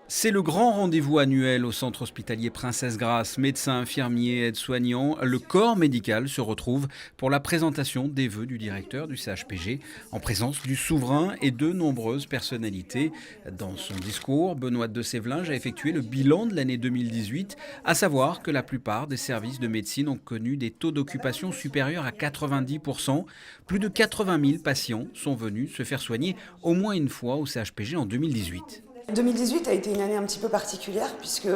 C'est le grand rendez-vous annuel au centre hospitalier Princesse Grasse. Médecins, infirmiers, aides-soignants, le corps médical se retrouve pour la présentation des vœux du directeur du CHPG en présence du souverain et de nombreuses personnalités. Dans son discours, Benoît de Sévelinge a effectué le bilan de l'année 2018, à savoir que la plupart des services de médecine ont connu des taux d'occupation supérieurs à 90%. Plus de 80 000 patients sont venus se faire soigner au moins une fois au CHPG en 2018. 2018 a été une année un petit peu particulière puisque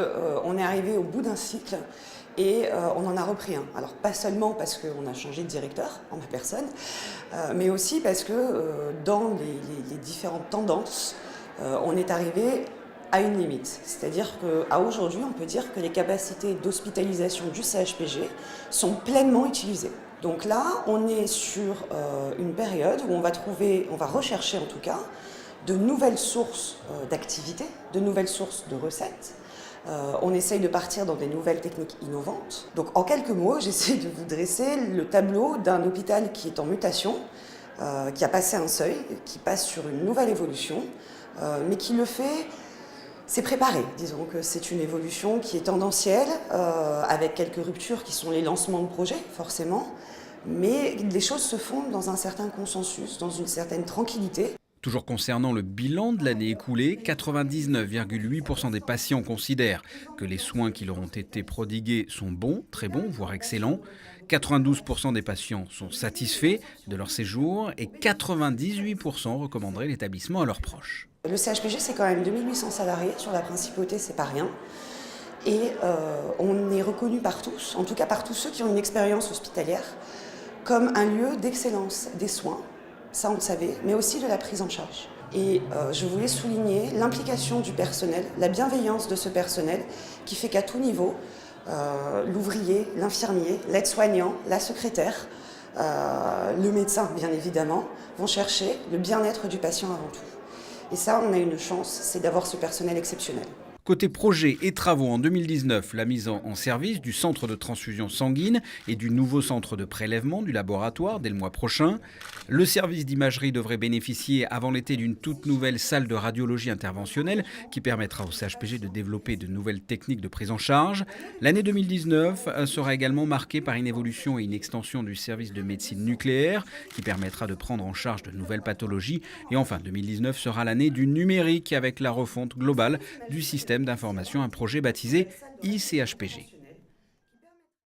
on est arrivé au bout d'un cycle et on en a repris un. Alors pas seulement parce qu'on a changé de directeur en ma personne, mais aussi parce que dans les différentes tendances, on est arrivé à une limite. C'est-à-dire qu'à aujourd'hui, on peut dire que les capacités d'hospitalisation du CHPG sont pleinement utilisées. Donc là, on est sur une période où on va rechercher en tout cas de nouvelles sources d'activité, de nouvelles sources de recettes. On essaye de partir dans des nouvelles techniques innovantes. Donc en quelques mots, j'essaie de vous dresser le tableau d'un hôpital qui est en mutation, qui a passé un seuil, qui passe sur une nouvelle évolution, mais qui le fait, c'est préparé. Disons que c'est une évolution qui est tendancielle, avec quelques ruptures qui sont les lancements de projets, forcément, mais les choses se font dans un certain consensus, dans une certaine tranquillité. Toujours concernant le bilan de l'année écoulée, 99,8% des patients considèrent que les soins qui leur ont été prodigués sont bons, très bons, voire excellents. 92% des patients sont satisfaits de leur séjour et 98% recommanderaient l'établissement à leurs proches. Le CHPG, c'est quand même 2800 salariés. Sur la principauté, c'est pas rien. Et on est reconnu par tous, en tout cas par tous ceux qui ont une expérience hospitalière, comme un lieu d'excellence des soins. Ça on le savait, mais aussi de la prise en charge. Et je voulais souligner l'implication du personnel, la bienveillance de ce personnel qui fait qu'à tout niveau, l'ouvrier, l'infirmier, l'aide-soignant, la secrétaire, le médecin bien évidemment, vont chercher le bien-être du patient avant tout. Et ça, on a une chance, c'est d'avoir ce personnel exceptionnel. Côté projet et travaux en 2019, la mise en service du centre de transfusion sanguine et du nouveau centre de prélèvement du laboratoire dès le mois prochain. Le service d'imagerie devrait bénéficier avant l'été d'une toute nouvelle salle de radiologie interventionnelle qui permettra au CHPG de développer de nouvelles techniques de prise en charge. L'année 2019 sera également marquée par une évolution et une extension du service de médecine nucléaire qui permettra de prendre en charge de nouvelles pathologies. Et enfin, 2019 sera l'année du numérique avec la refonte globale du système d'information, un projet baptisé ICHPG.